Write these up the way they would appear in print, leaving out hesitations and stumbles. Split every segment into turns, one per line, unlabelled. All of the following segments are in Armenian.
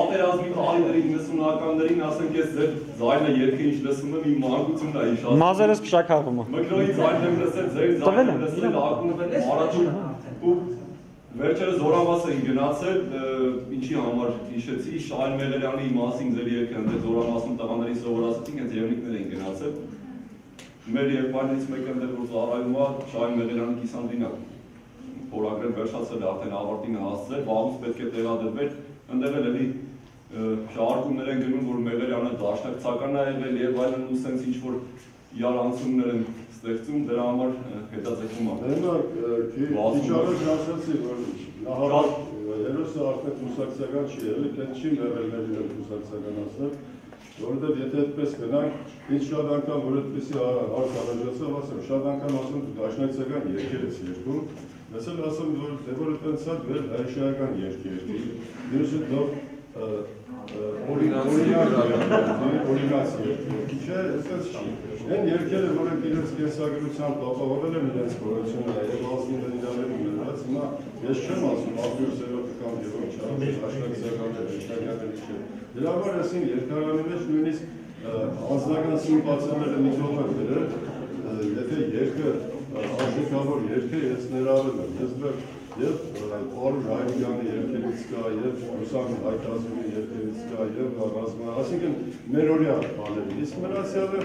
Պատերազմի տարիների 90-ականներին ասենք ես ձեր ձայնը երգը ինչ լսում եմ իմ մանկությունն է իշ ասում։
Մազերս փշակարվում է։
Մկրոյի ձայնն եմ լսել, ձեր ձայնը եմ լսել, ակումբ մարաթոն ու վերջերս Զորամաս էին գնացել, ինչի համար հիշեցի, Շահեն Մեղելյանի մասին ձեր երգը ընդ Զորամասում տղաներին սովորացրեցինք, հենց Եղնիկներ էին գնացել։ Մեր եղբայրներից մեկը ընդ որ ծառայում է Շահեն Մեղելյանի կիսանդրինակ։ Փորագրել վերջացել է արդեն ավարտին հասցրել, վաղուց պետք է տեղադրվեր, ընդեղ էլ էլի շարքումներ են գնում, որ Մեղելյանը դաշնակցական է եղել եւ այլն ու սենց ինչ որ իարանցումներ են ստեղծում, դրա համար հետաձգում է։
Քիչ առաջ ասացի, որ նահար հերոսը արդեն կուսակցական չի եղել, դա չի Մեղելյանին էլ կուսակցական ասել, որովհետեւ եթե այդպես գնանք, ինչ շատ անգամ որ այդպեսի հարց առաջացավ, ասեմ, շատ անգամ ասում դաշնակցական երկեր ես երկում, ասել ասում որ դե որ այդպես է վեր հայշական երկեր, դուրս դող օրինաց չէ, այսպես չի։ Են երկերը, որոնք իրենց կենսագրությամբ ապահովել են իրենց գոյությունը, եւ ազգին իրավունք ունենած, հիմա ես չեմ ասում աղբյուրսերով կամ երբ աշխատակցականներ չէ։ Դրա համար ասին երկարանի մեջ նույնիսկ անձնական սիմպաթիաները մի կողմ են դրել, եթե երկը արժեքավոր երգ է, ես ներառել եմ, ես դեռ եւ Արուր Հայրյանի երգերից կա, եւ Ռուսան Հայտազյանի երգերից կա, եւ ռազմական, այսինքն մերօրյա բաներ։ Իսկ մնացյալը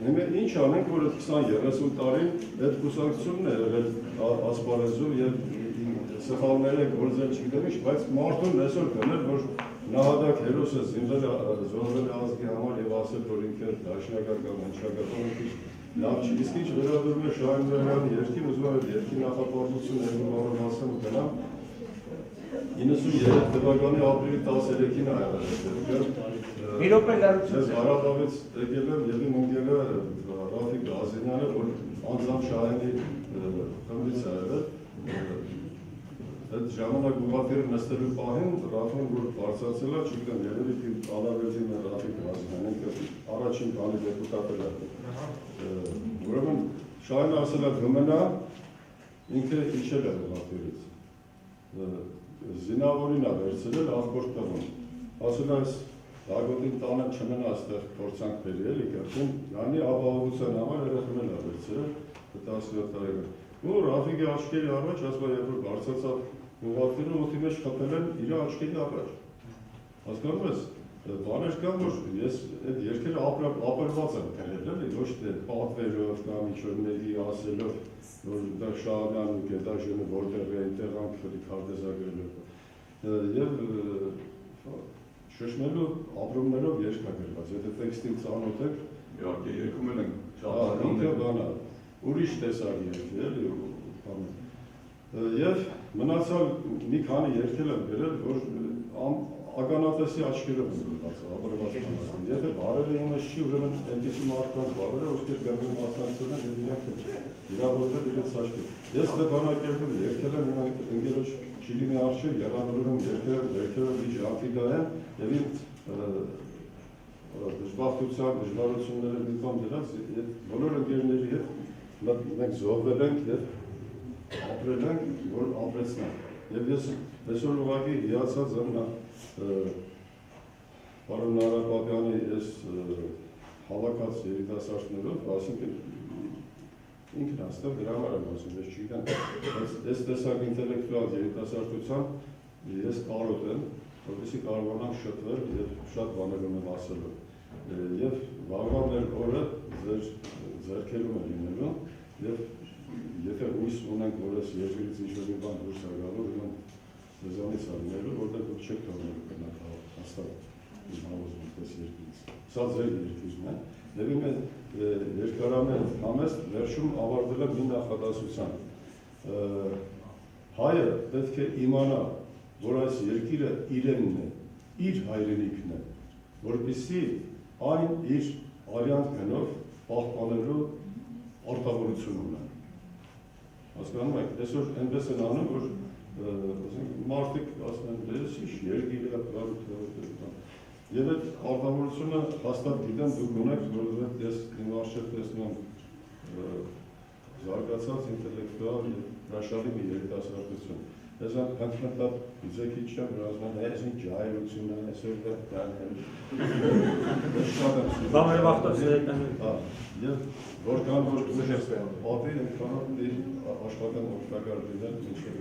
ինչ անենք, որ 20-30 տարին այդ կուսակցությունն է եղել ասպարեզում եւ սխալները գործել չգիտեմ ինչ, բայց մարդուն այսօր գնել, որ նահատակ հերոսը զինվել զոհվել ազգի համար եւ ասել, որ ինքը դաշնակցական կամ հնչակական լավ չի, իսկ ինչ վերաբերում է Շահեն Մեղելյանի երգին, ուզում եմ երգի նախապարտությունը ներմուռ մասում գնամ 93 թվականի ապրիլի 13-ին է եղել ես Հարավից եկել եմ եւ իմ ընկերը Ռաֆիկ Գազինյանը, որ անձամբ Շահենի խմբից է եղել, այդ ժամանակ ուղղաթիռը նստելու պահին Ռաֆին որ բարձրացել է, չգիտեմ, երևի ալավերդին է Ռաֆիկ Գազինյանը, ինքը առաջին բանի դեպուտատը է։ Ուրեմն Շահենը ասել է գմնա, ինքը իջել է ուղղաթիռից։ Զինավորին է վերցրել աղբոր տղուն։ Ասել է այս Դագոտին տանը չմնա այստեղ փորձանք բերի էլի կրկին, յանի ապահովության համար երեխան է վերցրել 17 տարեկան։ Ու Ռաֆիկի աչքերի առաջ, ասում է, երբ որ բարձրացավ ուղղաթիռը, օդի մեջ խփել են իր աչքերի առաջ։ Հասկանում ես, բաներ կան, որ ես այդ երգերը ապրված եմ կրել, էլի, ոչ թե պատվերով կամ ինչ-որների ասելով, որ դա Շահյանն ու Գետաժյանը որտեղ է այնտեղ անքրի քարտեզագրելով։ Եվ շշմելու ապրումներով երգ է գրված, եթե տեքստին ծանոթ եք,
իհարկե երգում ենք
ինքը բանա, ուրիշ տեսակ երգ է, էլի, եւ մնացալ մի քանի երգել եմ գրել, որ ականատեսի աչքերով գրված է, ապրված է։ Եթե բարերը իմս չի, ուրեմն այնպիսի մարդկանց բարերը, ովքեր գտնվում մասնակցել են եւ իրենք իրավորվել իրենց աչքերը։ Ես Ստեփանակերտում երգել եմ իմ ընկերոջ Չիլինի արչիվ, Եղանուրում երգերը մի ժանտիգա են եւ իմ դժբախտության, դժվարությունները մի կողմ դրած, բոլոր ընկերների հետ մենք զոհվել ենք եւ ապրել ենք, որ ապրեցնենք։ Եվ ես այսօր ուղղակի հիացած եմ պարոն Նարապապյանի այս հավաքած երիտասարդներով, այսինքն ինքն աստեղ դրա համար եմ ասում, ես չգիտեմ, բայց այս տեսակ ինտելեկտուալ երիտասարդությամբ ես կարոտ եմ, որպեսզի կարողանամ շփվել եւ շատ բաներ ունեմ ասելու։ Եվ վաղվա մեր օրը ձեր ձեռքերում է լինելու եւ եթե հույս ունենք, որ այս երկրից ինչ-որ մի բան դուրս է գալու, ուրեմն ձեզանից արնելու, որտեղ դուք չեք թողնելու կնակ հաստատ իմ հավոզում այս երկրից։ Սա ձեր երկիրն է, եւ իմ երկարամետ համեստ վերջում ավարտվել եմ մի նախադասության։ Հայը պետք է իմանա, որ այս երկիրը իրենն է, իր հայրենիքն է, որպեսզի այն իր արյան գնով պահպանելու արտավորություն ունենա։ Հասկանում եք, այսօր այնպես են անում, որ մարդիկ ասում են, ես ինչ երկիր է, եւ այդ արտավորությունը հաստատ գիտեմ դուք ունեք, որովհետեւ ես իմ արժեք տեսնում զարգացած ինտելեկտուալ եւ հրաշալի մի երիտասարդություն։ Ես հանդիպած իզեկի չեմ ռազման այսին ջայրությունը այսօր դառնել։ Շատ եմ սիրում։
Բամեր վախտած
Եվ որքան որ ուժես ապին կանոն աշխատան օգտակար դնել ինչեւ